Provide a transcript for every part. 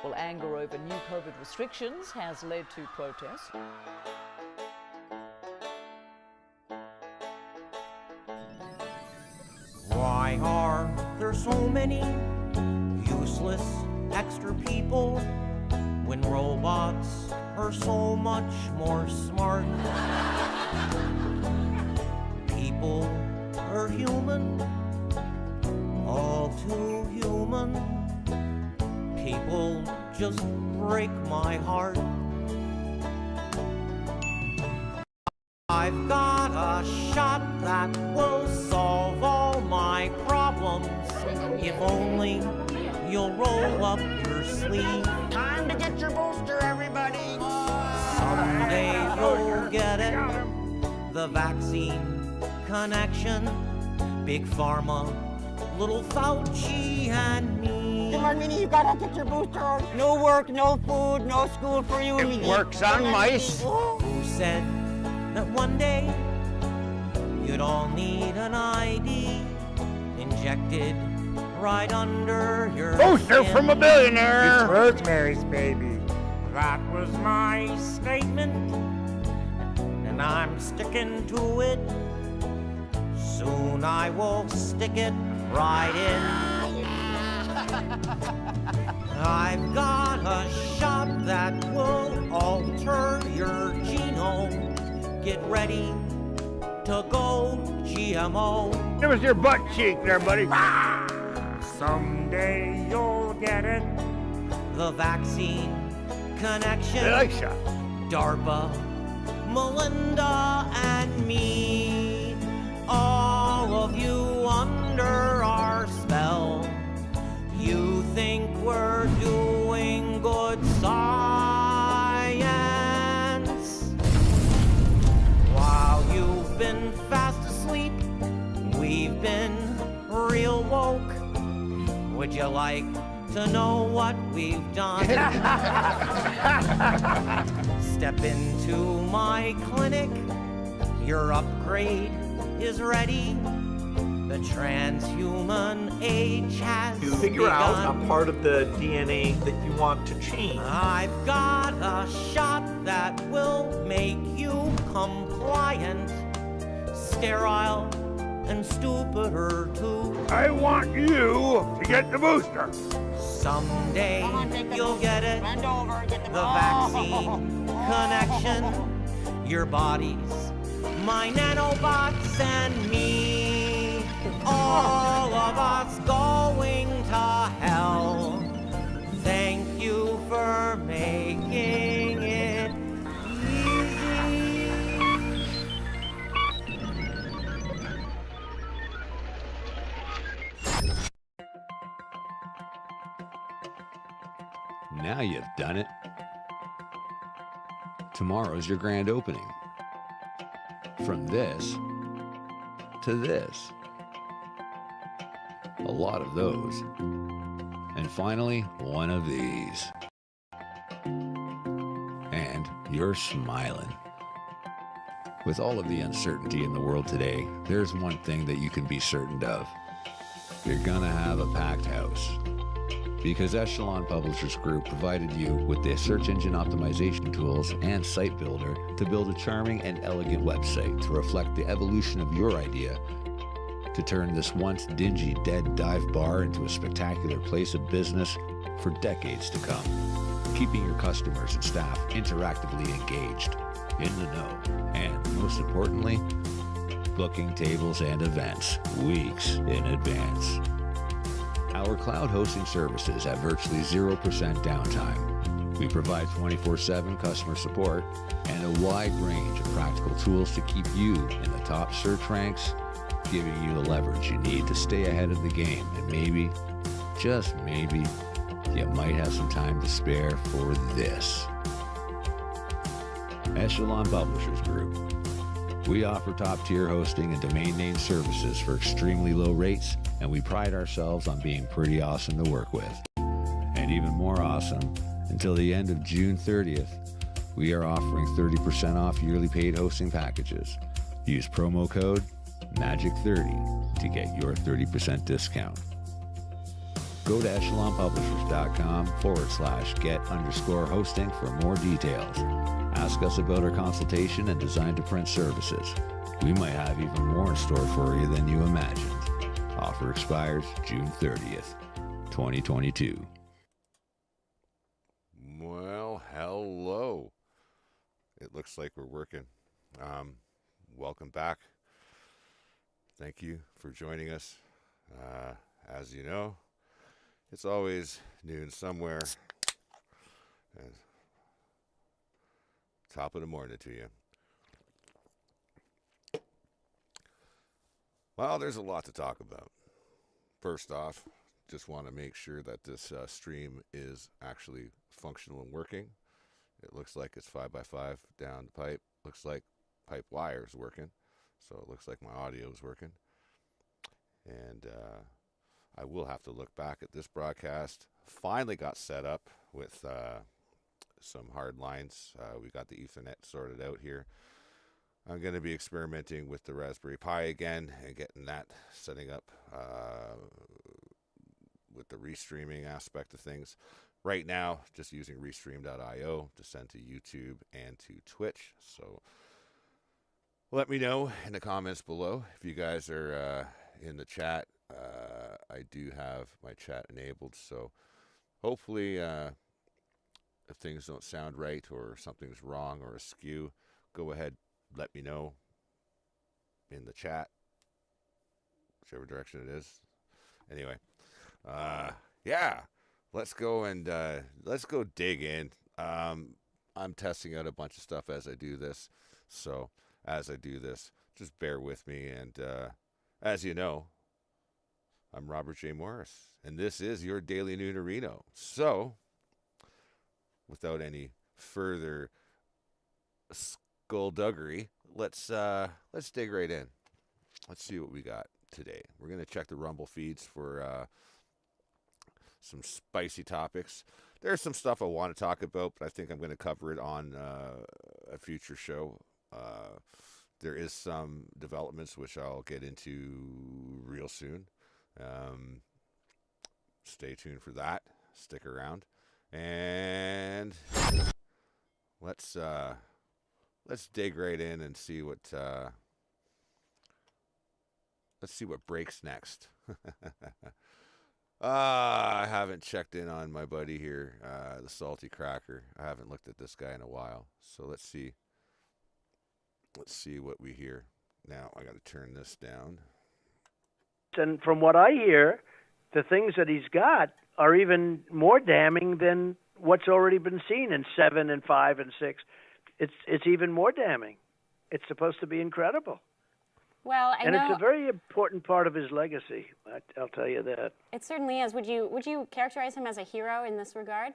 Well, anger over new COVID restrictions has led to protests. Why are there so many useless extra people when robots are so much more smart? People are human, all too human. People just break my heart. I've got a shot that will solve all my problems. If only you'll roll up your sleeve. Time to get your booster, everybody. Someday you'll get it. The vaccine connection. Big Pharma, little Fauci and me. Come on, Minnie, you gotta get your booster. No work, no food, no school for you, Minnie. It works on mice. Who said that one day you'd all need an ID injected right under your Booster skin? from a billionaire. It's Rosemary's Baby. That was my statement, and I'm sticking to it. Soon I will stick it right in. I've got a shot that will alter your genome. Get ready to go GMO. Give us your butt cheek there, buddy. Someday you'll get it. The vaccine connection. I like shot. DARPA, Melinda, and me. All of you under our spell. You think we're doing good science. While you've been fast asleep, we've been real woke. Would you like to know what we've done? Step into my clinic. Your upgrade is ready. The transhuman age has to figure out a part of the DNA that you want to change. I've got a shot that will make you compliant, sterile, and stupider too. I want you to get the booster. Someday you'll get it. Bend over, get The vaccine connection. Your bodies, my nanobots, and me. All of us going to hell. Thank you for making it easy. Now you've done it. Tomorrow's your grand opening. From this to this. A lot of those. And finally, one of these. And you're smiling. With all of the uncertainty in the world today, there's one thing that you can be certain of. You're gonna have a packed house. Because Echelon Publishers Group provided you with the search engine optimization tools and site builder to build a charming and elegant website to reflect the evolution of your idea to turn this once dingy dead dive bar into a spectacular place of business for decades to come, keeping your customers and staff interactively engaged, in the know, and most importantly, booking tables and events weeks in advance. Our cloud hosting services have virtually 0% downtime. We provide 24/7 customer support and a wide range of practical tools to keep you in the top search ranks, giving you the leverage you need to stay ahead of the game. And maybe, just maybe, you might have some time to spare for this. Echelon Publishers Group. We offer top-tier hosting and domain name services for extremely low rates, and we pride ourselves on being pretty awesome to work with. And even more awesome, until the end of June 30th, we are offering 30% off yearly paid hosting packages. Use promo code MAGIC30 to get your 30% discount. Go to echelonpublishers.com/get_hosting for more details. Ask us about our consultation and design to print services. We might have even more in store for you than you imagined. Offer expires June 30th, 2022. Well, hello. It looks like we're working. Welcome back. Thank you for joining us. As you know, it's always noon somewhere. And top of the morning to you. Well, there's a lot to talk about. First off, just want to make sure that this stream is actually functional and working. It looks like it's 5x5 down the pipe. Looks like pipe wire is working. So it looks like my audio is working. And I will have to look back at this broadcast. Finally got set up with some hard lines. We got the Ethernet sorted out here. I'm going to be experimenting with the Raspberry Pi again and getting that setting up with the restreaming aspect of things. Right now, just using restream.io to send to YouTube and to Twitch. So let me know in the comments below if you guys are in the chat. I do have my chat enabled, so hopefully if things don't sound right or something's wrong or askew, go ahead, let me know in the chat, whichever direction it is. Anyway, yeah, let's go dig in. I'm testing out a bunch of stuff as I do this, so as I do this, just bear with me. And as you know, I'm Robert J. Morris, and this is your Daily Noonerino. So, without any further skullduggery, let's dig right in. Let's see what we got today. We're going to check the Rumble feeds for some spicy topics. There's some stuff I want to talk about, but I think I'm going to cover it on a future show. There is some developments which I'll get into real soon. Stay tuned for that. Stick around, and let's dig right in and see what breaks next. I haven't checked in on my buddy here, the Salty Cracker. I haven't looked at this guy in a while, so let's see what we hear. Now I got to turn this down. And from what I hear, the things that he's got are even more damning than what's already been seen in 7 and 5 and 6. It's even more damning. It's supposed to be incredible. Well, I know it's a very important part of his legacy. I'll tell you that. It certainly is. Would you characterize him as a hero in this regard?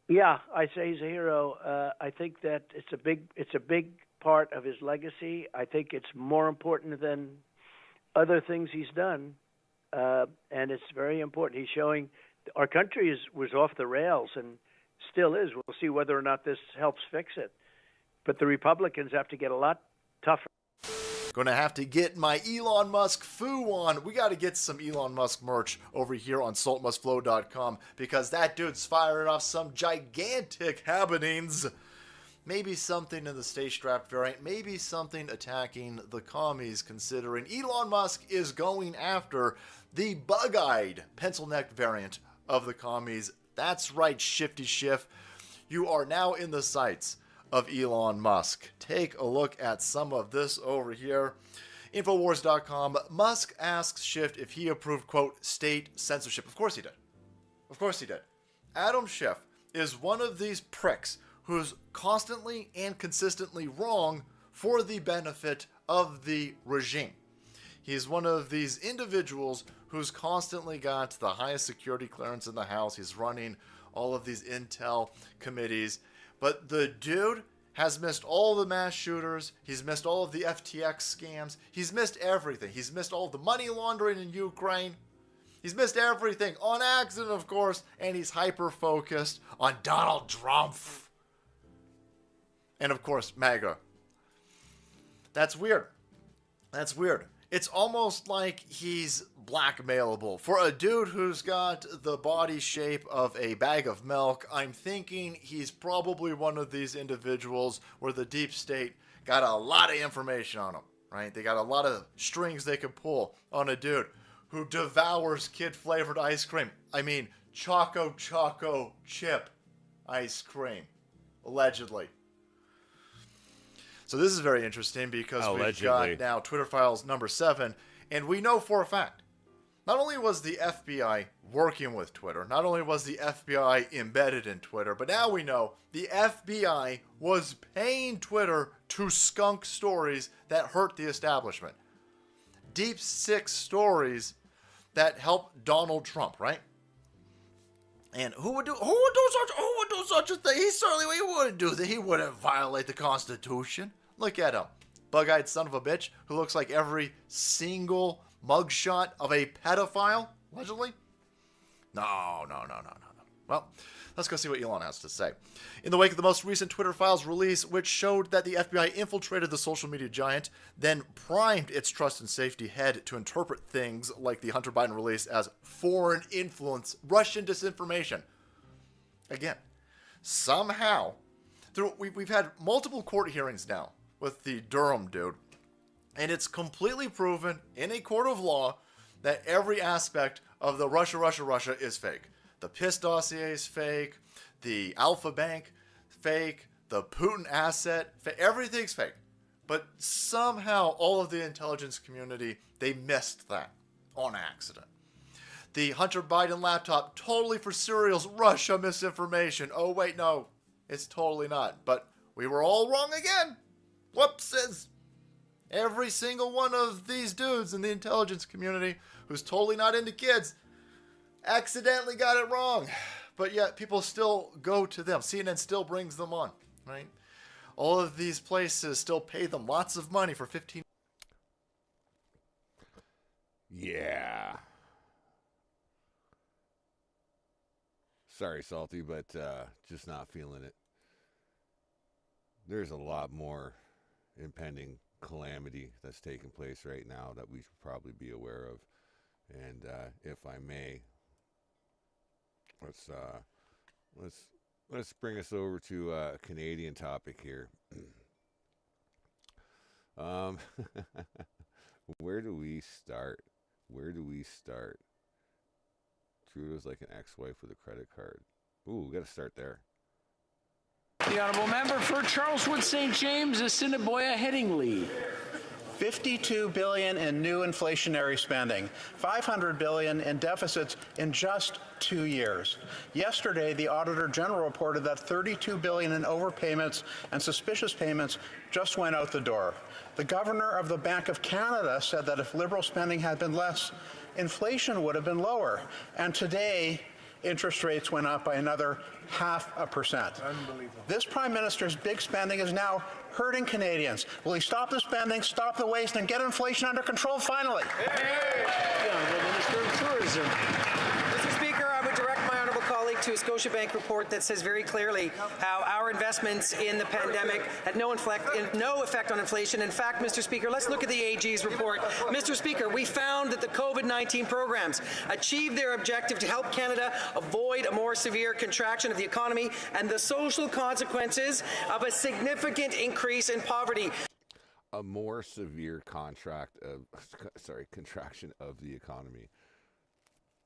Yeah, I say he's a hero. I think that it's a big part of his legacy. I think it's more important than other things he's done, and it's very important. He's showing our country was off the rails and still is. We'll see whether or not this helps fix it. But the Republicans have to get a lot tougher. Gonna have to get my Elon Musk foo on. We gotta get some Elon Musk merch over here on saltmustflow.com because that dude's firing off some gigantic happenings. Maybe something in the Stay Strapped variant, maybe something attacking the commies, considering Elon Musk is going after the bug-eyed pencil-necked variant of the commies. That's right, Shifty Schiff. You are now in the sights of Elon Musk. Take a look at some of this over here. Infowars.com. Musk asks Schiff if he approved, quote, state censorship. Of course he did. Of course he did. Adam Schiff is one of these pricks who's constantly and consistently wrong for the benefit of the regime. He's one of these individuals who's constantly got the highest security clearance in the House. He's running all of these intel committees. But the dude has missed all the mass shooters. He's missed all of the FTX scams. He's missed everything. He's missed all the money laundering in Ukraine. He's missed everything on accident, of course, and he's hyper-focused on Donald Trump. And, of course, MAGA. That's weird. That's weird. It's almost like he's blackmailable. For a dude who's got the body shape of a bag of milk, I'm thinking he's probably one of these individuals where the deep state got a lot of information on him, right? They got a lot of strings they can pull on a dude who devours kid-flavored ice cream. I mean, Choco chip ice cream, allegedly. So this is very interesting because we've got now Twitter files number 7, and we know for a fact, not only was the FBI working with Twitter, not only was the FBI embedded in Twitter, but now we know the FBI was paying Twitter to skunk stories that hurt the establishment. Deep sick stories that help Donald Trump, right? And who would do such a thing? He wouldn't do that. He wouldn't violate the Constitution. Look at him. Bug-eyed son of a bitch who looks like every single mugshot of a pedophile, allegedly. No. Well, let's go see what Elon has to say. In the wake of the most recent Twitter files release, which showed that the FBI infiltrated the social media giant, then primed its trust and safety head to interpret things like the Hunter Biden release as foreign influence, Russian disinformation. Again, somehow, we've had multiple court hearings now with the Durham dude, and it's completely proven in a court of law that every aspect of the Russia is fake. The PIS dossier is fake, the Alpha Bank fake, the Putin asset, everything's fake. But somehow all of the intelligence community, they missed that on accident. The Hunter Biden laptop, totally for serials, Russia misinformation. Oh wait, no, it's totally not. But we were all wrong again. Whoopses. Every single one of these dudes in the intelligence community who's totally not into kids accidentally got it wrong. But yet people still go to them. CNN still brings them on, right? All of these places still pay them lots of money for 15. Yeah. Sorry, Salty, but just not feeling it. There's a lot more impending calamity that's taking place right now that we should probably be aware of. And if I may, let's bring us over to a Canadian topic here. Where do we start? Trudeau's like an ex-wife with a credit card. Ooh, we got to start there. The honourable member for Charleswood St. James, Assiniboia Headingley. $52 billion in new inflationary spending, $500 billion in deficits in just 2 years. Yesterday, the Auditor General reported that $32 billion in overpayments and suspicious payments just went out the door. The Governor of the Bank of Canada said that if Liberal spending had been less, inflation would have been lower. And today, interest rates went up by another 0.5%. Unbelievable. This Prime Minister's big spending is now hurting Canadians. Will he stop the spending, stop the waste, and get inflation under control finally? The Honourable Minister of Tourism. Mr. Speaker, I would direct my honourable colleague to a Scotiabank report that says very clearly how our investments in the pandemic had no effect on inflation. In fact, Mr. Speaker, let's look at the AG's report. Mr. Speaker, we found that the COVID-19 programs achieved their objective to help Canada avoid a more severe contraction of the economy and the social consequences of a significant increase in poverty. A more severe contraction of the economy.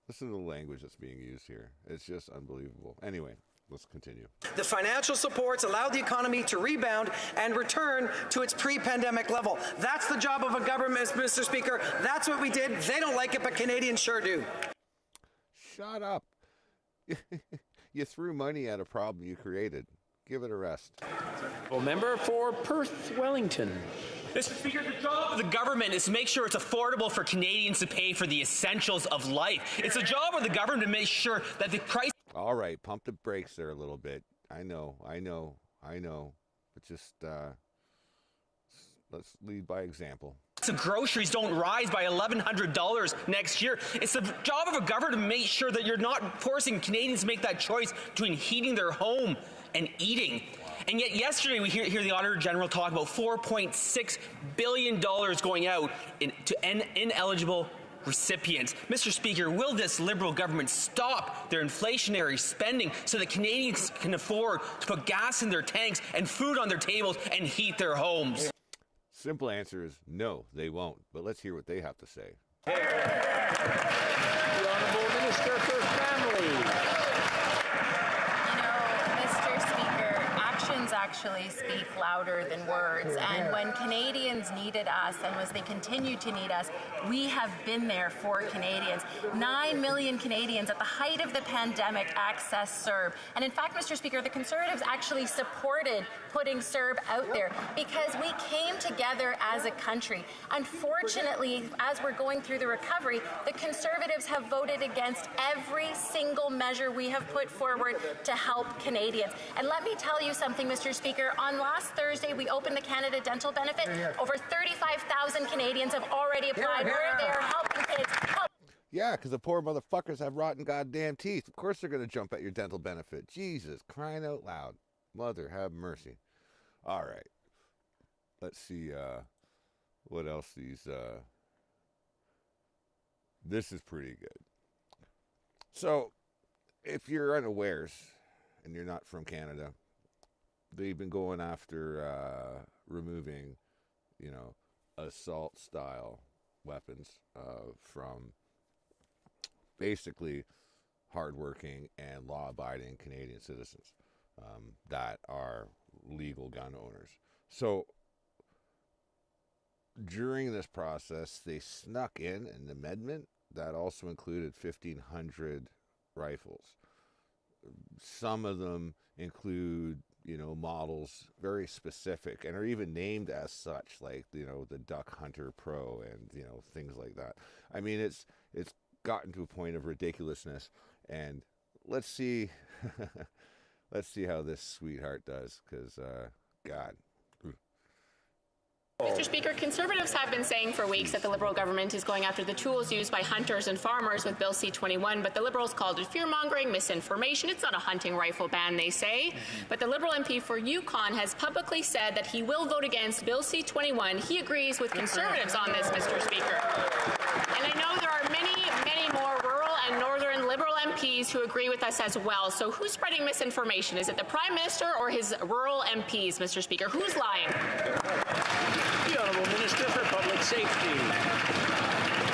Listen to the language that's being used here. It's just unbelievable. Anyway, let's continue. The financial supports allowed the economy to rebound and return to its pre-pandemic level. That's the job of a government, Mr. Speaker. That's what we did. They don't like it, but Canadians sure do. Shut up. You threw money at a problem you created. Give it a rest. Well, member for Perth Wellington. Mr. Speaker, the job of the government is to make sure it's affordable for Canadians to pay for the essentials of life. It's a job of the government to make sure that the price... All right, pump the brakes there a little bit. I know. But just let's lead by example. of groceries don't rise by $1,100 next year. It's the job of a government to make sure that you're not forcing Canadians to make that choice between heating their home and eating. And yet yesterday we hear the Auditor General talk about $4.6 billion going out to ineligible recipients. Mr. Speaker, will this Liberal government stop their inflationary spending so that Canadians can afford to put gas in their tanks and food on their tables and heat their homes? Simple answer is no, they won't. But let's hear what they have to say. The Honourable Minister for Family. Actually speak louder than words, and when Canadians needed us and as they continue to need us, we have been there for Canadians. 9 million Canadians at the height of the pandemic accessed CERB, and in fact, Mr. Speaker, the Conservatives actually supported putting CERB out there because we came together as a country. Unfortunately, as we're going through the recovery, the Conservatives have voted against every single measure we have put forward to help Canadians. And let me tell you something, Mr. Speaker, on last Thursday, we opened the Canada Dental Benefit. Over 35,000 Canadians have already applied. We're there helping kids. Yeah, because the poor motherfuckers have rotten goddamn teeth. Of course they're going to jump at your dental benefit. Jesus, crying out loud. Mother, have mercy. All right. Let's see what else these... This is pretty good. So, if you're unawares and you're not from Canada, they've been going after removing, assault-style weapons from basically hardworking and law-abiding Canadian citizens that are legal gun owners. So during this process, they snuck in an amendment that also included 1,500 rifles. Some of them include, models very specific and are even named as such, like, the Duck Hunter Pro and, things like that. I mean, it's gotten to a point of ridiculousness, and let's see how this sweetheart does, because, God. Mr. Speaker, Conservatives have been saying for weeks that the Liberal government is going after the tools used by hunters and farmers with Bill C-21, but the Liberals called it fear-mongering, misinformation. It's not a hunting rifle ban, they say. But the Liberal MP for Yukon has publicly said that he will vote against Bill C-21. He agrees with Conservatives on this, Mr. Speaker. And I know there are many, many more rural and northern Liberal MPs who agree with us as well. So who's spreading misinformation? Is it the Prime Minister or his rural MPs, Mr. Speaker? Who's lying? The Honourable Minister for Public Safety.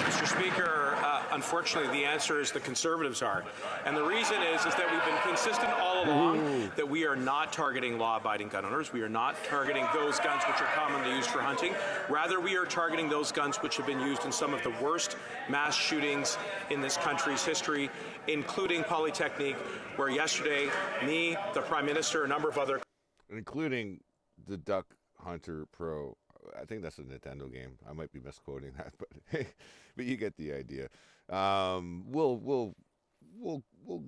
Mr. Speaker, unfortunately, the answer is the Conservatives are. And the reason is that we've been consistent all along that we are not targeting law-abiding gun owners. We are not targeting those guns which are commonly used for hunting. Rather, we are targeting those guns which have been used in some of the worst mass shootings in this country's history, including Polytechnique, where yesterday, me, the Prime Minister, a number of other... Including the Duck Hunter Pro. I think that's a Nintendo game. I might be misquoting that, but you get the idea. We'll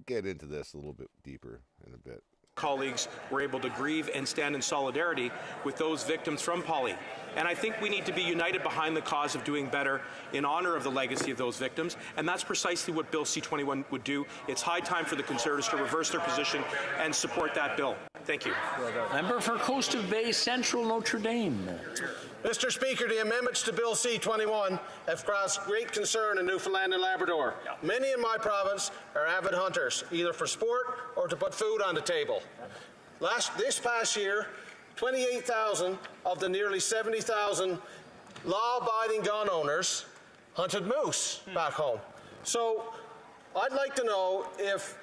get into this a little bit deeper in a bit. Colleagues were able to grieve and stand in solidarity with those victims from Poly. And I think we need to be united behind the cause of doing better in honor of the legacy of those victims, and that's precisely what Bill C-21 would do. It's high time for the Conservatives to reverse their position and support that bill. Thank you. Member for Coast of Bay Central Notre Dame. Mr. Speaker, the amendments to Bill C-21 have caused great concern in Newfoundland and Labrador. Many in my province are avid hunters, either for sport or to put food on the table. This past year, 28,000 of the nearly 70,000 law-abiding gun owners hunted moose back home. So I'd like to know if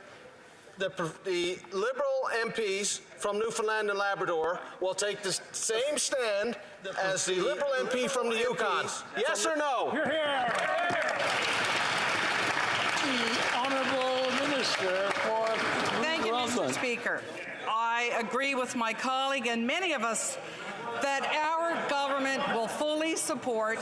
the Liberal MPs from Newfoundland and Labrador will take the same stand as the Liberal MP from the Yukon. Yes or no? You're here. The Honourable Minister for Thank you, Mr. Speaker. I agree with my colleague and many of us that our government will fully support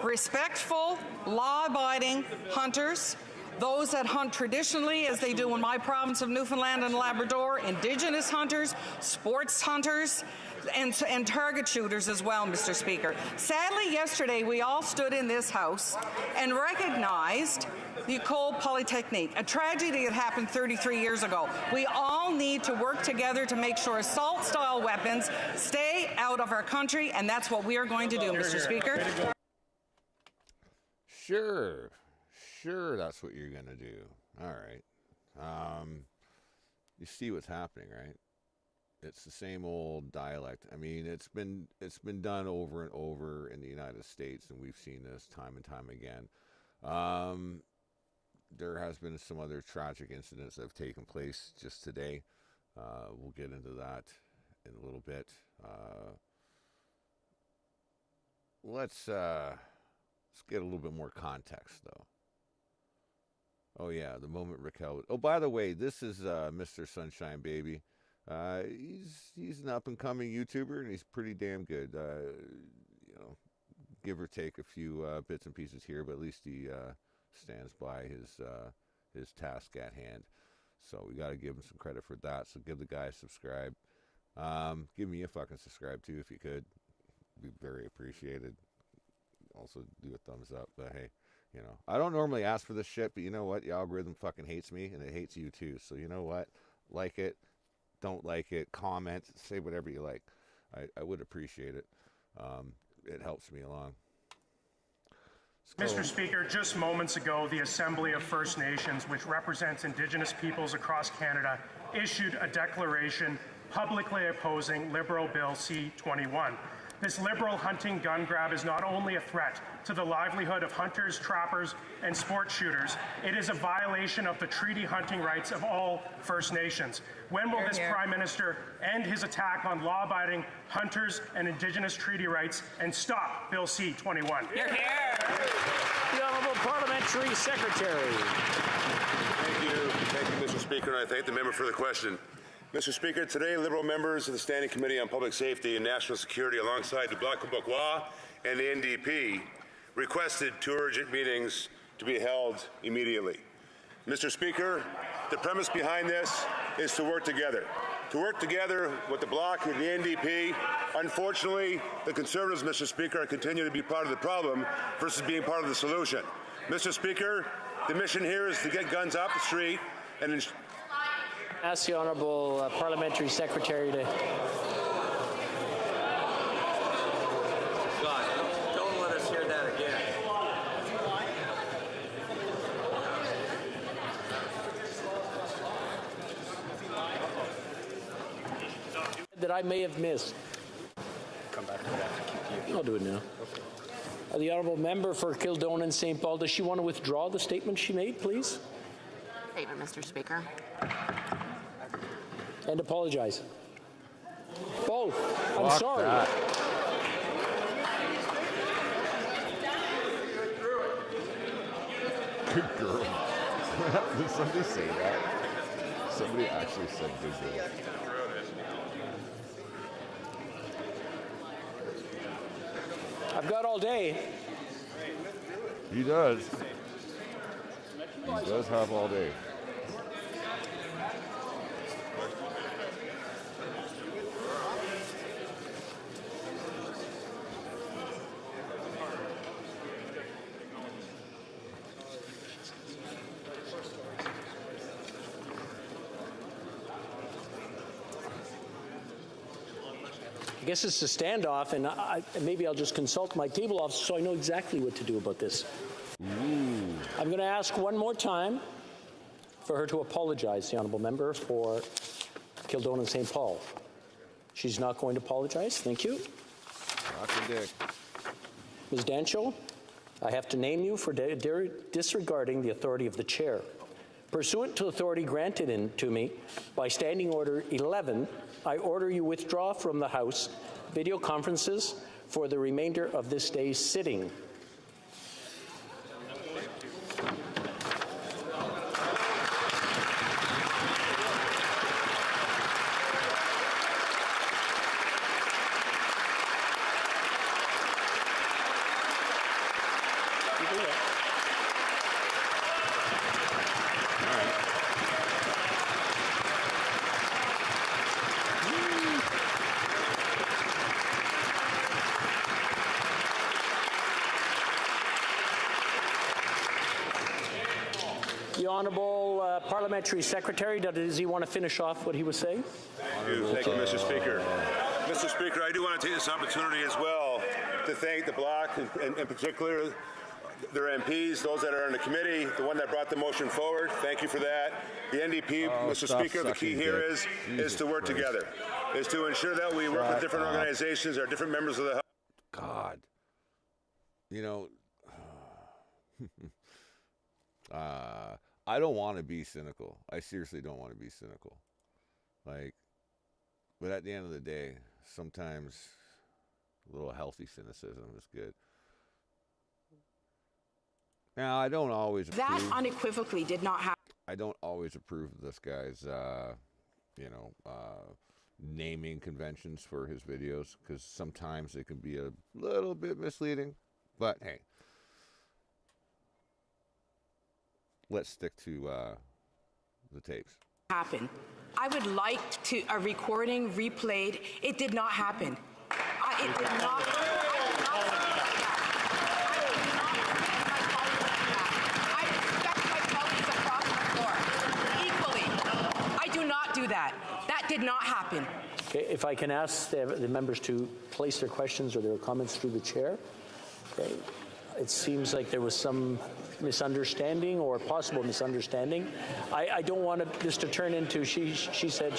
respectful, law-abiding hunters, those that hunt traditionally, as they do in my province of Newfoundland and Labrador, Indigenous hunters, sports hunters, and target shooters as well, Mr. Speaker. Sadly, yesterday we all stood in this House and recognized the École Polytechnique, a tragedy that happened 33 years ago. We all need to work together to make sure assault-style weapons stay out of our country, and that's what we are going to do, Mr. Speaker. Sure, that's what you're gonna do. All right. You see what's happening, right? It's the same old dialect. I mean, it's been done over and over in the United States, and we've seen this time and time again. There has been some other tragic incidents that have taken place just today. We'll get into that in a little bit. Let's get a little bit more context, though. Oh yeah, the moment Raquel. Oh, by the way, this is Mr. Sunshine Baby. He's an up and coming YouTuber, and he's pretty damn good. You know, give or take a few bits and pieces here, but at least he stands by his task at hand. So we got to give him some credit for that. So give the guy a subscribe. Give me a fucking subscribe too if you could. Be very appreciated. Also do a thumbs up. But hey, you know, I don't normally ask for this shit, but you know what? The algorithm fucking hates me, and it hates you too. So you know what? Like it, don't like it, comment, say whatever you like. I would appreciate it. It helps me along. Mr. Speaker, just moments ago, the Assembly of First Nations, which represents Indigenous peoples across Canada, issued a declaration publicly opposing Liberal Bill C-21. This Liberal hunting gun grab is not only a threat to the livelihood of hunters, trappers, and sport shooters, it is a violation of the treaty hunting rights of all First Nations. When will this Prime Minister end his attack on law-abiding hunters and Indigenous treaty rights and stop Bill C-21? Hear, hear. The Honourable Parliamentary Secretary. Thank you, Mr. Speaker, and I thank the member for the question. Mr. Speaker, today Liberal members of the Standing Committee on Public Safety and National Security alongside the Bloc Québécois and the NDP requested 2 urgent meetings to be held immediately. Mr. Speaker, the premise behind this is to work together. To work together with the Bloc and the NDP. Unfortunately, the Conservatives, Mr. Speaker, continue to be part of the problem versus being part of the solution. Mr. Speaker, the mission here is to get guns off the street and ask the Honourable Parliamentary Secretary to... God, don't let us hear that again. That I may have missed. Come back to that. I'll do it now. The Honourable Member for Kildonan St. Paul, does she want to withdraw the statement she made, please? Statement, Mr. Speaker. And apologize. Both. I'm Fuck sorry. that. Good girl. Did somebody say that? Somebody actually said good girl. I've got all day. He does. He does have all day. I guess it's a standoff, and maybe I'll just consult my table officer so I know exactly what to do about this. Ooh. I'm going to ask one more time for her to apologize, the Honourable Member for Kildonan St. Paul. She's not going to apologize. Thank you. Rock the dick. Ms. Dancho, I have to name you for disregarding the authority of the chair. Pursuant to authority granted to me by Standing Order 11, I order you withdraw from the House video conferences for the remainder of this day's sitting. Honourable Parliamentary Secretary, does he want to finish off what he was saying? Thank you, Mr. Speaker. Mr. Speaker, I do want to take this opportunity as well to thank the Bloc, and in particular their MPs, those that are in the committee, the one that brought the motion forward. Thank you for that. The NDP, Mr. Speaker, the key here is to work together, is to ensure that we work with different organizations or different members of the House. God. You know, I don't want to be cynical. I seriously don't want to be cynical. Like, but at the end of the day, sometimes a little healthy cynicism is good. Now, I don't always approve. That unequivocally did not happen. I don't always approve of this guy's, naming conventions for his videos, because sometimes it can be a little bit misleading. But hey, let's stick to the tapes. Happen. I would like to a recording replayed. It did not happen. It did not. I respect my colleagues across the floor equally. I do not do that. That did not happen. Okay, if I can ask the members to place their questions or their comments through the chair. Okay. It seems like there was some misunderstanding or possible misunderstanding. I don't want this to turn into she said.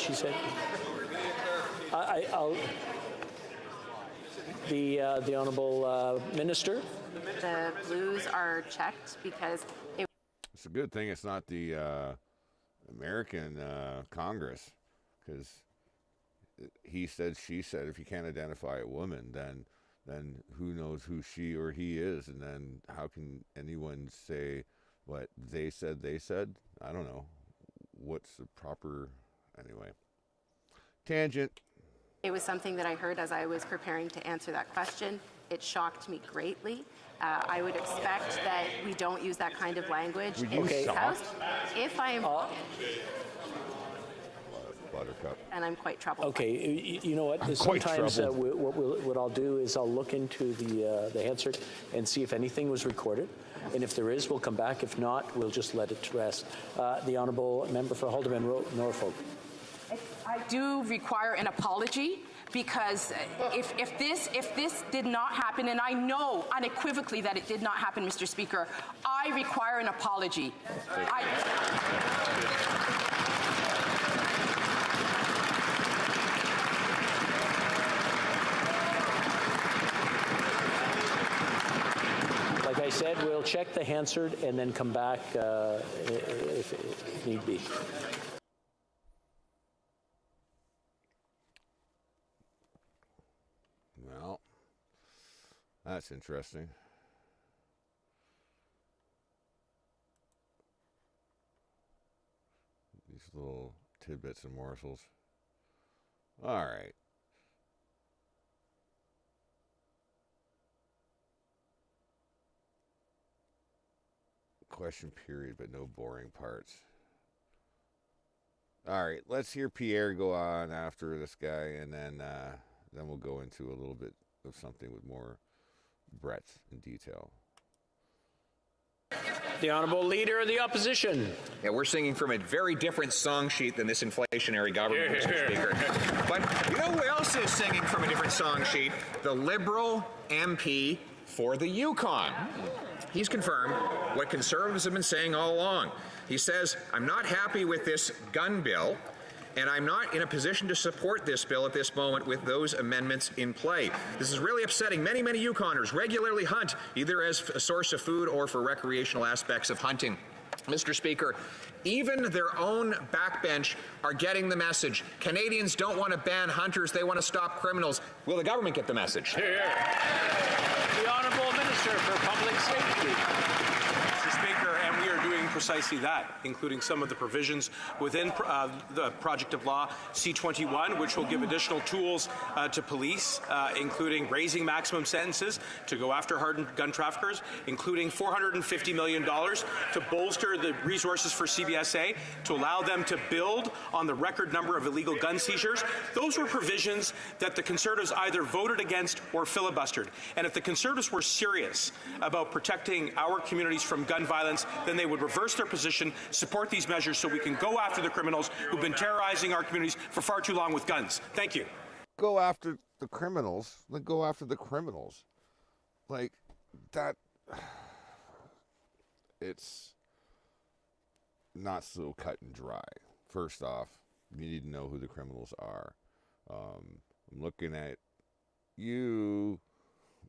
I'll the Honourable Minister. The blues are checked because it's a good thing it's not the American Congress, because he said, she said, if you can't identify a woman, then who knows who she or he is, and then how can anyone say what they said? I don't know. What's the proper, anyway. Tangent. it was something that I heard as I was preparing to answer that question. It shocked me greatly. I would expect that we don't use that kind of language in this House. If I am Buttercup. and I'm quite troubled. Okay, you know what? Sometimes what I'll do is I'll look into the answer and see if anything was recorded. And if there is, we'll come back. If not, we'll just let it rest. The Honourable Member for Haldeman Norfolk. I do require an apology, because if this did not happen, and I know unequivocally that it did not happen, Mr. Speaker, I require an apology. Like I said, we'll check the Hansard and then come back if need be. Well, that's interesting. These little tidbits and morsels. All right. Question period, but no boring parts. All right, let's hear Pierre go on after this guy, and then we'll go into a little bit of something with more breadth and detail. The Honourable Leader of the Opposition. Yeah, we're singing from a very different song sheet than this inflationary government, Mr. Speaker. But you know who else is singing from a different song sheet? The Liberal MP for the Yukon. He's confirmed what Conservatives have been saying all along. He says, I'm not happy with this gun bill, and I'm not in a position to support this bill at this moment with those amendments in play. This is really upsetting. Many, many Yukoners regularly hunt, either as a source of food or for recreational aspects of hunting. Mr. Speaker, even their own backbench are getting the message. Canadians don't want to ban hunters, they want to stop criminals. Will the government get the message? Here. The Honourable Minister for Public Safety. Mr. Speaker, and we are doing precisely that, including some of the provisions within the project of law C-21, which will give additional tools to police, including raising maximum sentences to go after hardened gun traffickers, including $450 million to bolster the resources for CBSA, to allow them to build on the record number of illegal gun seizures. Those were provisions that the Conservatives either voted against or filibustered. And if the Conservatives were serious about protecting our communities from gun violence, then they would reverse reverse their position, support these measures so we can go after the criminals who've been terrorizing our communities for far too long with guns. Thank you. Go after the criminals. Then go after the criminals. Like, that... It's not so cut and dry. First off, you need to know who the criminals are. I'm looking at you,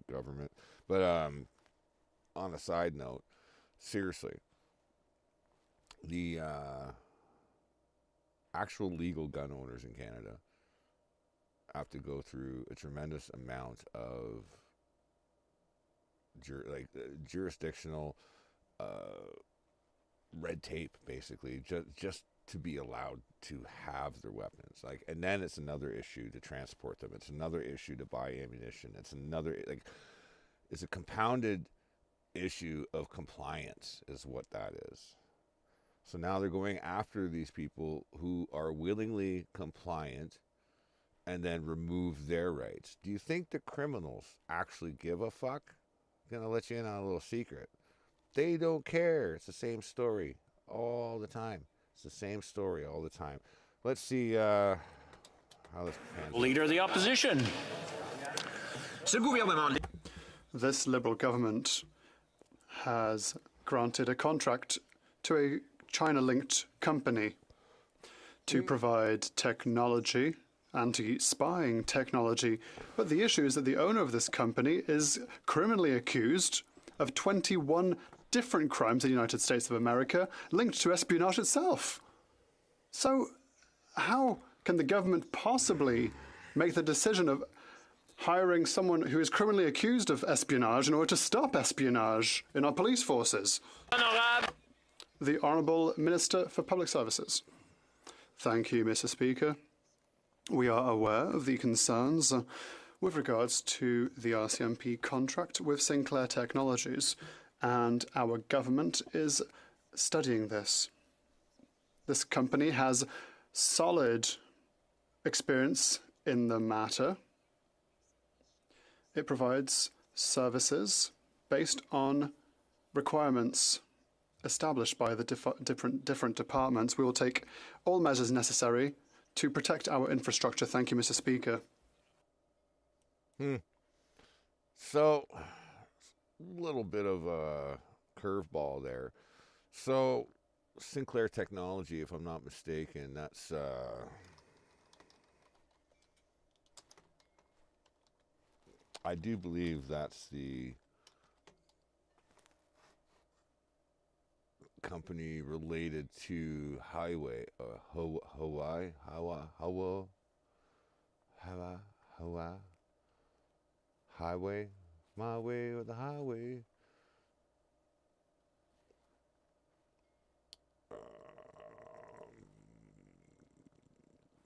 government. But on a side note, seriously, the actual legal gun owners in Canada have to go through a tremendous amount of jurisdictional red tape, basically, just to be allowed to have their weapons. Like, and then it's another issue to transport them. It's another issue to buy ammunition. It's another, like, it's a compounded issue of compliance is what that is. So now they're going after these people who are willingly compliant and then remove their rights. Do you think the criminals actually give a fuck? I'm gonna let you in on a little secret. They don't care. It's the same story all the time. It's the same story all the time. Let's see how this pans out. Leader of the opposition. This Liberal government has granted a contract to a China-linked company to provide technology, anti-spying technology. But the issue is that the owner of this company is criminally accused of 21 different crimes in the United States of America linked to espionage itself. So how can the government possibly make the decision of hiring someone who is criminally accused of espionage in order to stop espionage in our police forces? The Honourable Minister for Public Services. Thank you, Mr. Speaker. We are aware of the concerns with regards to the RCMP contract with Sinclair Technologies, and our government is studying this. This company has solid experience in the matter. It provides services based on requirements established by the different departments. We will take all measures necessary to protect our infrastructure. Thank you, Mr. Speaker. So, a little bit of a curveball there. So, Sinclair Technology, if I'm not mistaken, that's I do believe that's the company related to Highway, Hawaii, Highway, my way or the highway.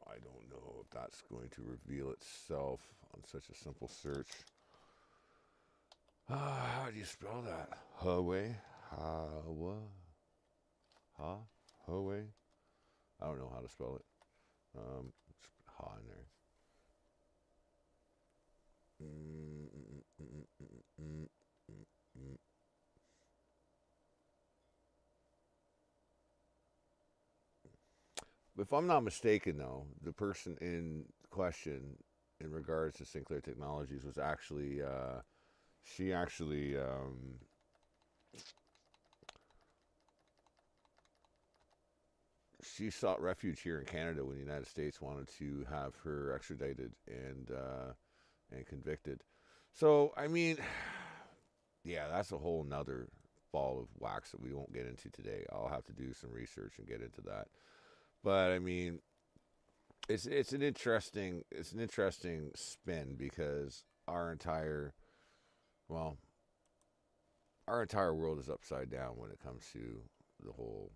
I don't know if that's going to reveal itself on such a simple search. How do you spell that? Highway, Highway. I don't know how to spell it. Just put ha in there. If I'm not mistaken, though, the person in question in regards to Sinclair Technologies was actually, she sought refuge here in Canada when the United States wanted to have her extradited and convicted. So, I mean, yeah, that's a whole nother ball of wax that we won't get into today. I'll have to do some research and get into that. But I mean, it's an interesting spin because our entire world is upside down when it comes to the whole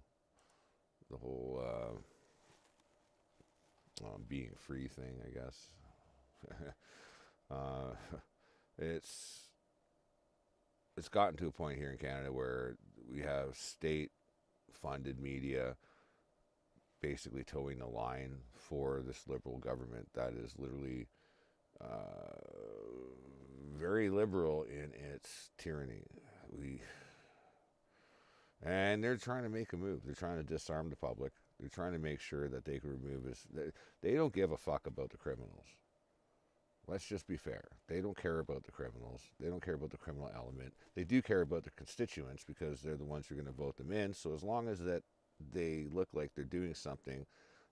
being free thing, I guess. It's gotten to a point here in Canada where we have state-funded media basically towing the line for this Liberal government that is literally very liberal in its tyranny. And they're trying to make a move. They're trying to disarm the public. They're trying to make sure that they can remove us. They don't give a fuck about the criminals. Let's just be fair. They don't care about the criminals. They don't care about the criminal element. They do care about the constituents because they're the ones who are going to vote them in. So as long as that they look like they're doing something,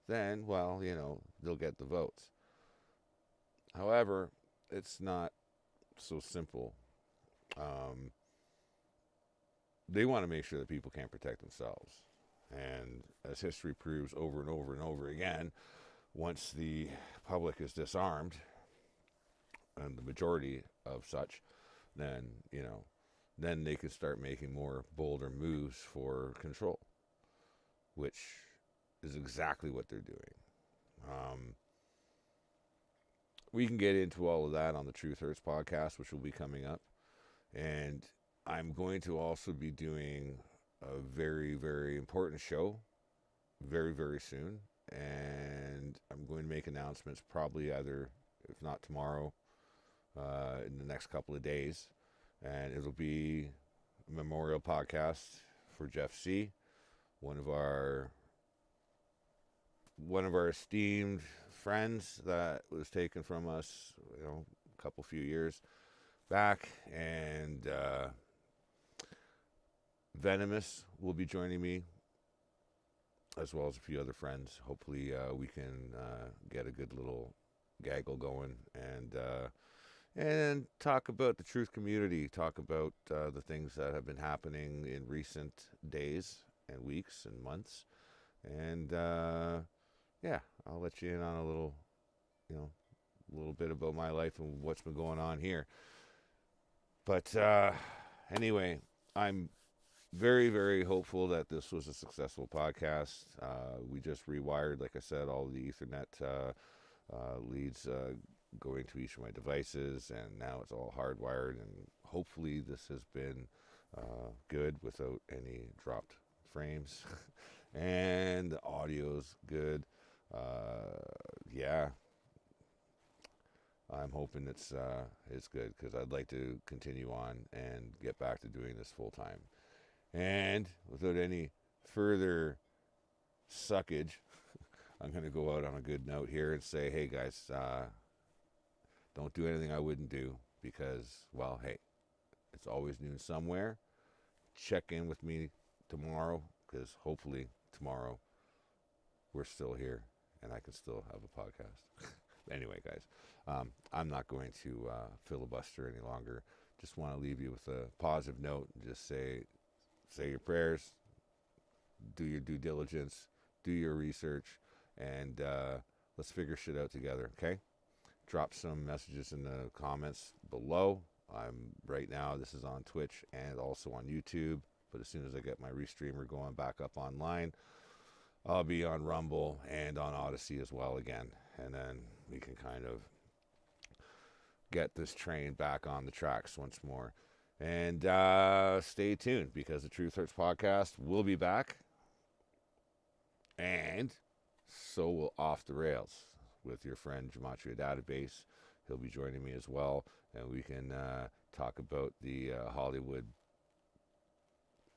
then, well, you know, they'll get the votes. However, it's not so simple. They want to make sure that people can't protect themselves. And as history proves over and over and over again, once the public is disarmed, and the majority of such, then, you know, then they can start making more bolder moves for control, which is exactly what they're doing. We can get into all of that on the Truth Hurts podcast, which will be coming up. And I'm going to also be doing a very, very important show very, very soon. And I'm going to make announcements probably either, if not tomorrow, in the next couple of days. And it'll be a memorial podcast for Jeff C., one of our esteemed friends that was taken from us, you know, a few years back. And Venomous will be joining me, as well as a few other friends. Hopefully we can get a good little gaggle going and talk about the truth community, talk about the things that have been happening in recent days and weeks and months. And yeah, I'll let you in on a little bit about my life and what's been going on here. But anyway, I'm very, very hopeful that this was a successful podcast. We just rewired, like I said, all the Ethernet leads going to each of my devices, and now it's all hardwired, and hopefully this has been good without any dropped frames. And the audio's good. Yeah, I'm hoping it's good, because I'd like to continue on and get back to doing this full time. And without any further suckage, I'm going to go out on a good note here and say, hey guys, don't do anything I wouldn't do, because, well, hey, it's always noon somewhere. Check in with me tomorrow, because hopefully tomorrow we're still here and I can still have a podcast. Anyway, guys, I'm not going to filibuster any longer. Just want to leave you with a positive note and just say your prayers, do your due diligence, do your research, and let's figure shit out together, okay? Drop some messages in the comments below. Right now, this is on Twitch and also on YouTube, but as soon as I get my restreamer going back up online, I'll be on Rumble and on Odyssey as well again, and then we can kind of get this train back on the tracks once more. And stay tuned, because the Truth Hurts podcast will be back, and so will Off the Rails with your friend Gematria Database. He'll be joining me as well, and we can talk about the Hollywood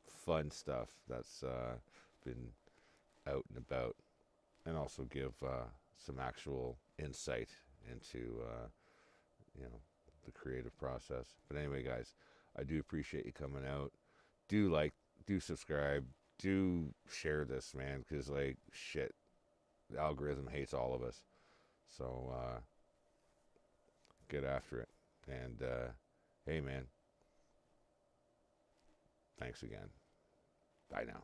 fun stuff that's been out and about, and also give some actual insight into the creative process. But anyway, guys, I do appreciate you coming out. Do like, do subscribe, do share this, man, because, like, shit, the algorithm hates all of us. So get after it. And hey, man, thanks again. Bye now.